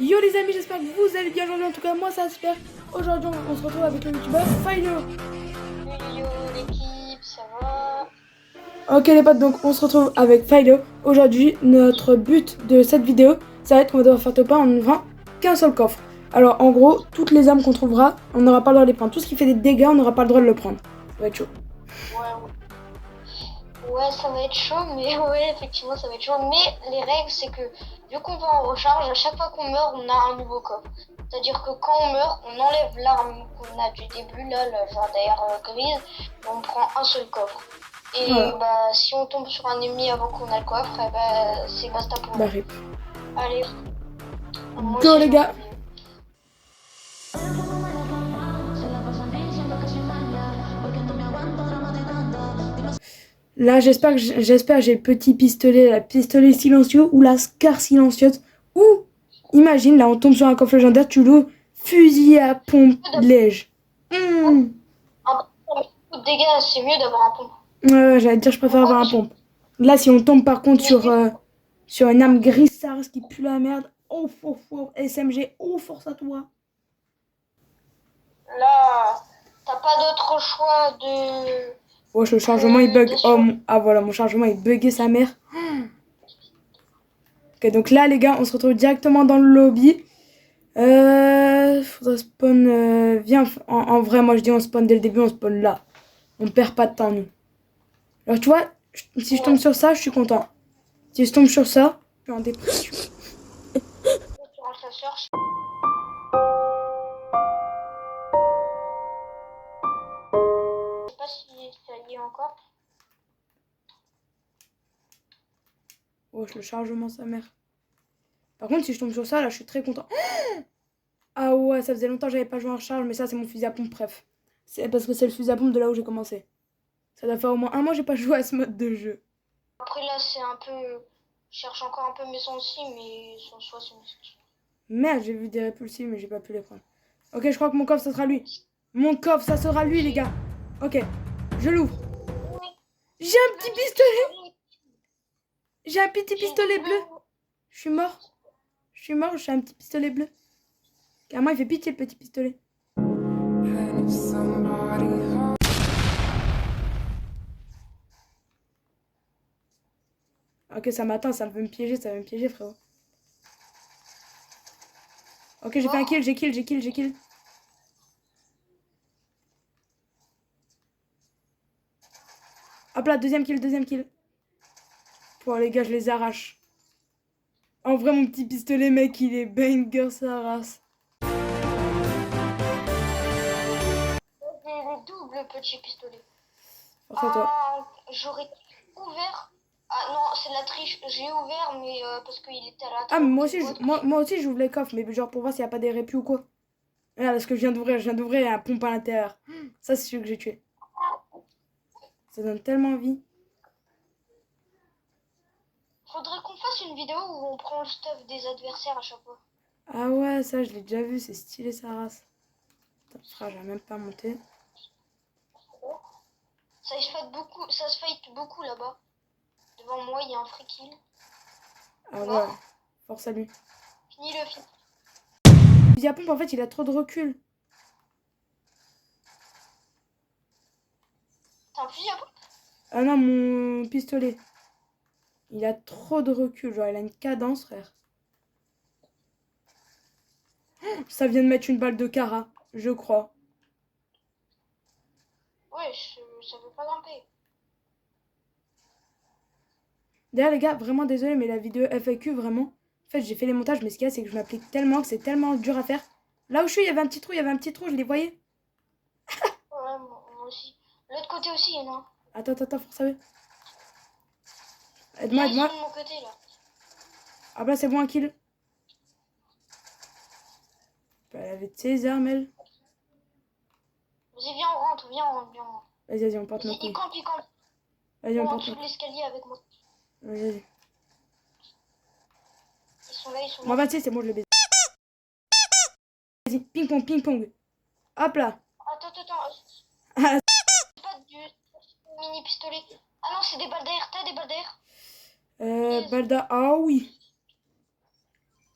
Yo les amis, j'espère que vous allez bien aujourd'hui. En tout cas, moi ça va super. Aujourd'hui, on se retrouve avec le youtubeur Philo. Yo l'équipe, ça va? Ok les potes, donc on se retrouve avec Philo. Aujourd'hui, notre but de cette vidéo, ça va être qu'on va devoir faire top 1 en n'ouvrant qu'un seul coffre. Alors en gros, toutes les armes qu'on trouvera, on n'aura pas le droit de les prendre. Tout ce qui fait des dégâts, on n'aura pas le droit de le prendre. Ça va être chaud. Ouais, ça va être chaud, mais ouais, effectivement, ça va être chaud. Mais les règles, c'est que vu qu'on va en recharge, à chaque fois qu'on meurt, on a un nouveau coffre. C'est-à-dire que quand on meurt, on enlève l'arme qu'on a du début, là, genre d'ailleurs grise, et on prend un seul coffre. Et Voilà. bah, si on tombe sur un ennemi avant qu'on a le coffre, eh bah, c'est basta pour nous. Bah rip. Allez, moi Go aussi, les je gars. Là, j'espère que j'ai le petit pistolet, la pistolet silencieux ou la scar silencieuse. Ou, imagine, là, on tombe sur un coffre légendaire, tu l'ouvres, fusil à pompe léger. Un coup de dégâts, c'est mieux d'avoir un pompe. Ouais, j'allais te dire, je préfère avoir un pompe. Là, si on tombe par contre sur une arme grise, ça risque qui pue la merde. Oh, SMG, oh, force à toi. Là, t'as pas d'autre choix de... Wesh, le chargement il bug. Oh, ah voilà, mon chargement il bugué sa mère. Ok, donc là, les gars, on se retrouve directement dans le lobby. Faudrait spawn. Viens, en vrai, moi je dis on spawn dès le début, on spawn là. On perd pas de temps, nous. Alors, tu vois, si je tombe sur ça, je suis content. Si je tombe sur ça, je suis en dépression. Tu rentres la cherche. Je sais pas si ça y est encore. Wesh, le chargement, sa mère. Par contre, si je tombe sur ça, là, je suis très content. Ah ouais, ça faisait longtemps que j'avais pas joué en recharge, mais ça, c'est mon fusil à pompe, bref. C'est parce que c'est le fusil à pompe de là où j'ai commencé. Ça doit faire au moins un mois que j'ai pas joué à ce mode de jeu. Après là, c'est un peu... Je cherche encore un peu mes sons aussi, mais son choix, c'est une exception. Merde, j'ai vu des répulsifs, mais j'ai pas pu les prendre. Ok, je crois que mon coffre, ça sera lui. Mon coffre, ça sera lui, les gars. Ok, je l'ouvre. J'ai un petit pistolet. J'ai un petit pistolet bleu. Je suis mort. J'ai un petit pistolet bleu. Carrément, il fait pitié, le petit pistolet. Ok, ça m'attend, ça veut me piéger, frérot. Ok, j'ai fait un kill, j'ai kill. Hop là, deuxième kill. Bon, les gars, je les arrache. En vrai, mon petit pistolet, mec, il est banger, sa race. Le double petit pistolet. Force à toi. J'aurais ouvert... Ah non, c'est de la triche. J'ai ouvert, mais parce qu'il était à la Ah, mais moi trappe. aussi, j'ouvre les coffres, mais genre pour voir s'il n'y a pas des répus ou quoi. Regarde ce que je viens d'ouvrir un pompe à l'intérieur. Ça, c'est celui que j'ai tué. Ça donne tellement envie. Faudrait qu'on fasse une vidéo où on prend le stuff des adversaires à chaque fois. Ah ouais, ça, je l'ai déjà vu, c'est stylé sa race. Attends, frère, j'ai même pas monté. Ça se fight beaucoup là-bas. Devant moi, il y a un free kill. Ah ouais, force à lui. Fini le film. Le fusil à pompe, en fait, il a trop de recul. T'as un fusil à pompe? Ah non, mon pistolet. Il a trop de recul, genre, il a une cadence, frère. Ça vient de mettre une balle de cara, je crois. Ouais, ça veut pas grimper. D'ailleurs, les gars, vraiment désolé, mais la vidéo FAQ, vraiment. En fait, j'ai fait les montages, mais ce qu'il y a, c'est que je m'applique tellement que c'est tellement dur à faire. Là où je suis, il y avait un petit trou, je les voyais. Ouais, moi aussi. L'autre côté aussi, il y en a un. Attends, force à eux. Viens, ils Aide-moi. sont de mon côté là. Ah bah, c'est bon, un kill. Elle avait de ses armes, elle. Vas-y, viens, on rentre. Vas-y, on porte nos Il couilles. campe. Vas-y, on En porte dessous nos de couilles. l'escalier avec moi. Vas-y. Ils sont là. Moi, bah, tu sais, c'est bon, je le baise. Vas-y, ping-pong. Hop là. Attends. Ah, C'est pas du mini pistolet. Ah non, c'est des balles d'air. T'as des balles d'air? Balda. Ah oui.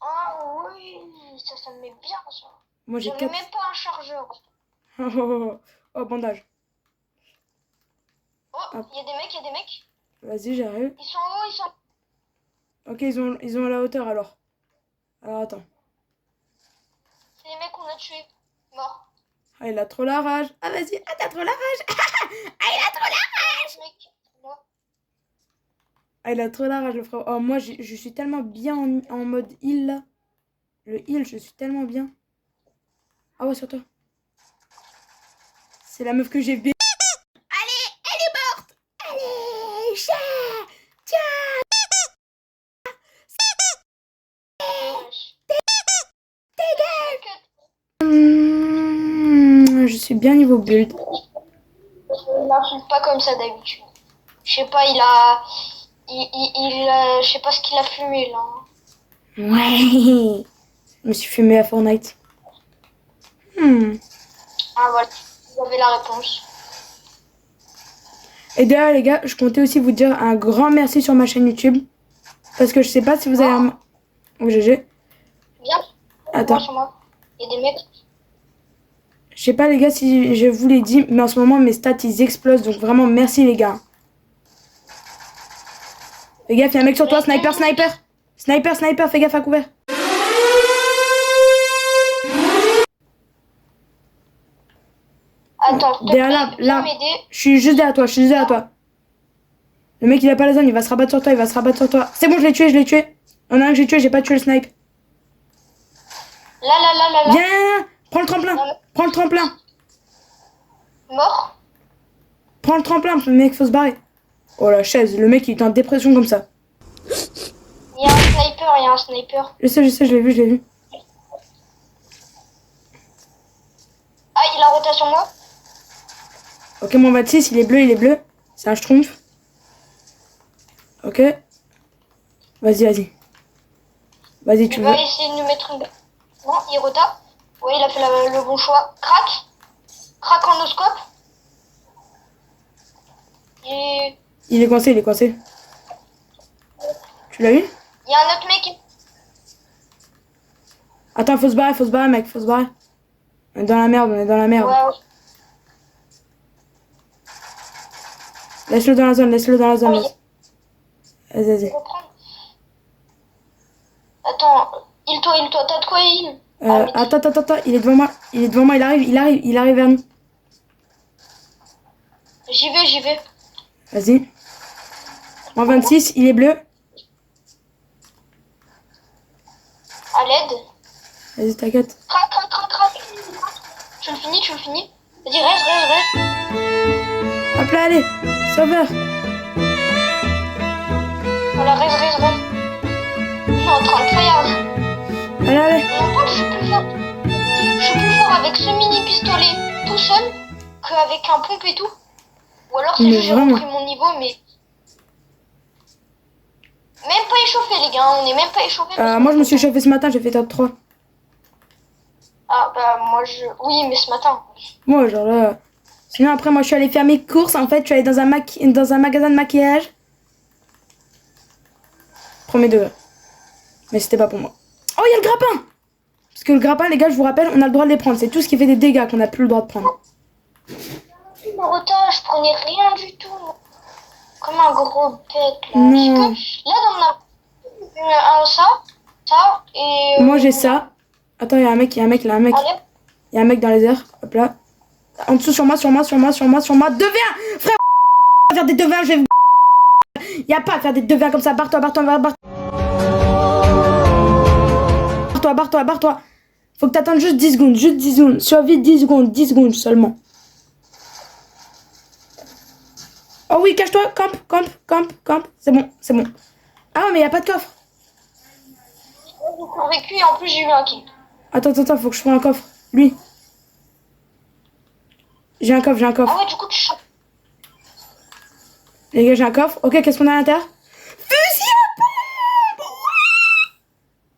Ah oui. bien ça. Moi, Je j'ai ne 4. mets pas un chargeur. Oh, oh, oh, oh, bandage. Oh, Hop. il y a des mecs, il y a des mecs. Vas-y, j'arrive. Ils sont en haut, ils sont... Ok, ils ont la hauteur, alors. Alors, attends. C'est les mecs qu'on a tués. Morts. Ah, il a trop la rage. Ah, vas-y. Ah, t'as trop la rage. Ah, il a trop la Un autre mec. Mort. Ah, il a trop la rage, le frère. Oh, moi, je suis tellement bien en mode heal, là. Le heal, je suis tellement bien. Ah ouais, sur toi. C'est la meuf que j'ai baisée. Allez, elle est morte. Allez, chat. Tiens. Je suis bien niveau build. Il n'insulte pas comme ça d'habitude. Je sais pas, il a... je sais pas ce qu'il a fumé là. Ouais. Je me suis fumé à Fortnite. Ah voilà, vous avez la réponse. Et d'ailleurs, les gars, je comptais aussi vous dire un grand merci sur ma chaîne YouTube. Parce que je sais pas si vous avez... Oh, GG. Viens, Attends. sur moi. Il y a des mecs. Je sais pas, les gars, si je vous l'ai dit, mais en ce moment, mes stats, ils explosent. Donc vraiment, merci, les gars. Fais gaffe, il y a un mec sur toi. Sniper, sniper. Sniper, sniper, fais gaffe à couvert. Attends, s'il te Derrière plaît, là, viens m'aider. je suis juste derrière toi, je suis juste derrière toi. Le mec, il a pas la zone, il va se rabattre sur toi, il va se rabattre sur toi. C'est bon, je l'ai tué, je l'ai tué. Il y en a un que j'ai tué, j'ai pas tué le snipe. Là. Viens, prends le tremplin. Non, mais- Prends le tremplin. Mort. Prends le tremplin, le mec, faut se barrer. Oh la chaise, le mec, il est en dépression comme ça. Il y a un sniper. Je sais, je l'ai vu, je l'ai vu. Ah, il a rotation moi. Ok, mon 26, il est bleu, il est bleu. C'est un schtroumpf. Ok. Vas-y, vas-y. Vas-y, tu Il veux. va essayer de nous mettre une... Non, il rota. Ouais, il a fait le bon choix. Crac. Crac en oscope. Et... Il est coincé, il est coincé. Tu l'as eu? Il y a un autre mec. Attends, faut se barrer, mec, faut se barrer. On est dans la merde, on est dans la merde. Ouais. Laisse-le dans la zone, laisse-le dans la zone. Oui. Vas-y, vas-y. Reprendre. Attends, il-toi, t'as de quoi il Attends, il est devant moi, il arrive vers nous. J'y vais. Vas-y. En 26, il est bleu. À l'aide. Vas-y, t'inquiète. Crac. Tu le finis. Vas-y, reste. Hop là, allez, sauveur. Voilà, reste. Il est en train de tryhard. Allez. N'importe, je suis plus fort. Je suis plus fort avec ce mini pistolet tout seul qu'avec un pompe et tout. Ou alors c'est Mais juste j'ai vraiment. repris mon niveau, mais... Même pas échauffé, les gars, on est même pas échauffé. Moi, je me suis chauffé ce matin, j'ai fait top 3. Ah, bah, Oui, mais ce matin. Moi, genre là... Sinon, après, moi, je suis allée faire mes courses. En fait, je suis allée dans un magasin de maquillage. Premier degré. Mais c'était pas pour moi. Oh, il y a le grappin! Parce que le grappin, les gars, je vous rappelle, on a le droit de les prendre. C'est tout ce qui fait des dégâts qu'on n'a plus le droit de prendre. Mon retard, je prenais rien du tout. Comme un gros bête, là. Non. Parce que là, on a ça, et... Moi, j'ai ça. Attends, il y a un mec. Allez. Il y a un mec dans les airs. Hop là. En dessous, sur moi. 2v1! Frère, faire des 2v1, je vais... Il y a pas à faire des 2v1 comme ça. Barre-toi. Faut que t'attendes juste 10 secondes. Survie 10 secondes seulement. Oh oui, cache-toi. Camp. C'est bon. Ah ouais, mais il y a pas de coffre. J'ai survécu et en plus, j'ai eu un kill. Attends, faut que je prenne un coffre. Lui. J'ai un coffre. Ah ouais, du coup, tu chopes. Les gars, j'ai un coffre. Ok, qu'est-ce qu'on a à l'intérieur? Fusil à pompe! Ouais.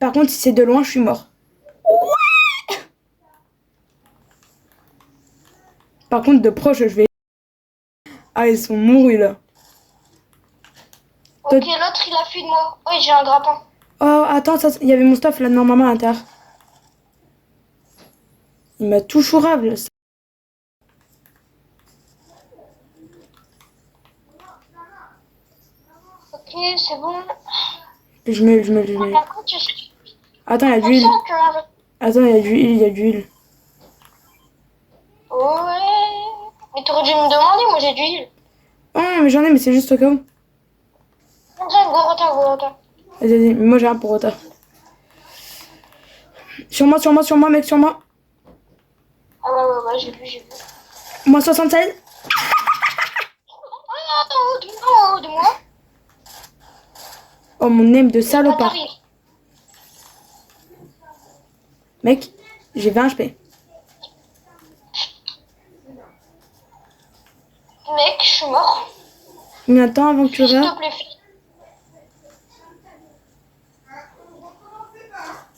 Par contre, si c'est de loin, je suis mort. Ouais. Par contre, de proche, je vais... Ah, ils sont mourus, là. Ok, l'autre, il a fui de moi. Ouais, j'ai un grappin. Oh, attends, il y avait mon stuff, là, normalement, à l'intérieur. Il m'a tout chourable. Ok, c'est bon. Je mets. Par contre, je suis Attends, il y a de l'huile. conscient que... Attends, il y a de l'huile, il y a de l'huile. Ouais. Mais t'aurais dû me demander, moi j'ai du heal. Oh, mais j'en ai, mais c'est juste au cas où. Tiens, Gorota. Vas-y, moi j'ai un pour autant. Sur moi, mec, sur moi. Ah ouais, j'ai vu. Moi 76. Ah, de moi. Oh, mon aime de Ah, salopard. t'arrives. Mec, j'ai 20 HP. Mec, je suis mort. Combien de temps avant que tu S'il reviennes? te plaît,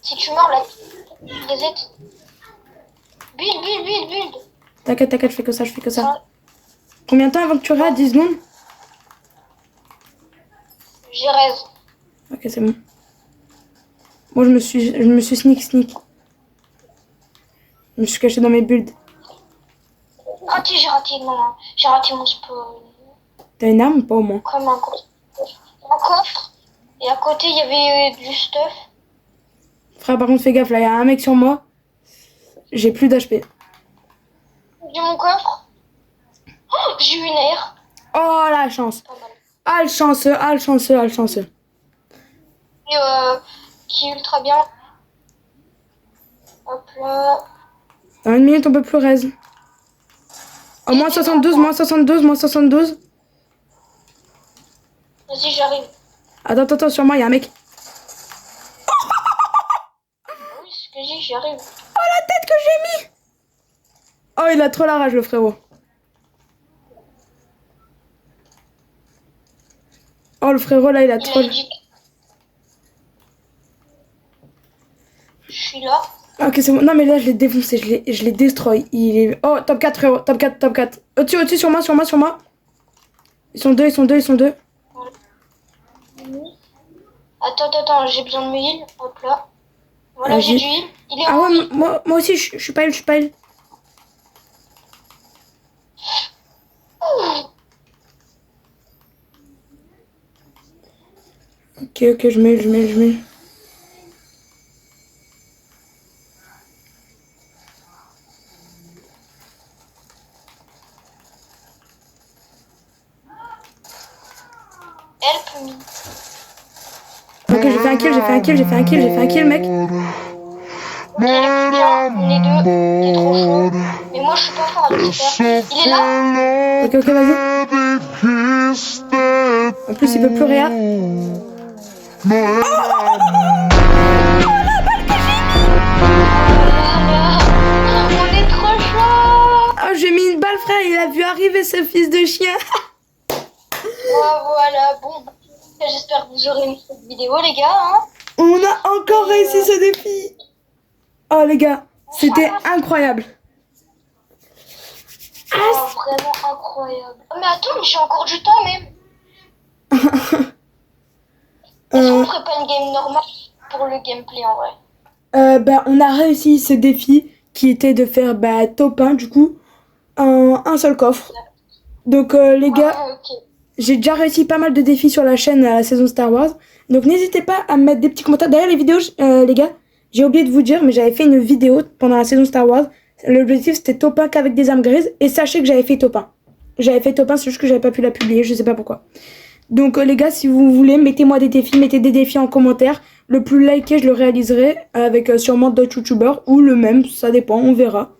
si tu meurs là, reset. Build. T'inquiète, je fais que ça. Ça, Combien de temps avant que tu reviennes? 10 secondes? j'ai raise. Ok, c'est bon. Moi, je me suis sneak. Je me suis caché dans mes builds. J'ai raté, non. J'ai raté mon spawn. T'as une arme ou pas au moins? Comme un coffre. Et à côté, il y avait du stuff. Frère, par contre, fais gaffe, là, il y a un mec sur moi. J'ai plus d'HP. J'ai mon coffre. Oh, j'ai eu une air. Oh, la chance. Pas mal. Ah, le chanceux. Et qui est ultra bien. Hop là. Dans une minute, on peut plus raise. Oh, moins 72. Vas-y, j'arrive. Attends, sur moi, il y a un mec. Oui, c'est ce que j'ai, j'arrive. Oh, la tête que j'ai mis. Oh, il a trop la rage, le frérot. Oh, le frérot, là, il a trop... Il a dit... Je suis là. Ok, c'est bon. Non, mais là, je l'ai défoncé. Je l'ai destroy. Il est... Oh, top 4, frérot. Top 4. Au-dessus, sur moi. Ils sont deux. Voilà. Attends, j'ai besoin de me heal. Hop là. Voilà, j'ai du heal. Il est Ah en ouais, moi aussi, je suis pas heal. Ok, je mets. help me. Ok, j'ai fait un kill, mec. Ok, bien, on est deux. T'es trop chaud. Mais moi, je suis pas fort avec super. Il est là. Ok, vas-y. En plus, il peut plus rien. On est trop chaud. Oh, j'ai mis une balle, frère. Il a vu arriver ce fils de chien. Voilà, bon. J'espère que vous aurez aimé cette vidéo, les gars. Hein. On a encore réussi ce défi. Oh, les gars, c'était incroyable. Oh, vraiment incroyable. Oh, mais attends, mais j'ai encore du temps, même. Est-ce qu'on ferait pas une game normale pour le gameplay, en vrai? On a réussi ce défi qui était de faire top 1, du coup, un seul coffre. Donc, les gars... Ok. J'ai déjà réussi pas mal de défis sur la chaîne à la saison Star Wars. Donc n'hésitez pas à me mettre des petits commentaires. D'ailleurs les vidéos, les gars, j'ai oublié de vous dire, mais j'avais fait une vidéo pendant la saison Star Wars. L'objectif c'était top 1 qu'avec des armes grises. Et sachez que j'avais fait top 1. J'avais fait top 1, c'est juste que j'avais pas pu la publier, je sais pas pourquoi. Donc les gars, si vous voulez, mettez-moi des défis, mettez des défis en commentaire. Le plus liké, je le réaliserai avec sûrement d'autres youtubeurs ou le même, ça dépend, on verra.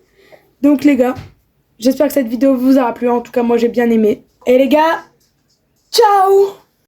Donc les gars, j'espère que cette vidéo vous aura plu. En tout cas, moi j'ai bien aimé. Et les gars... Ciao!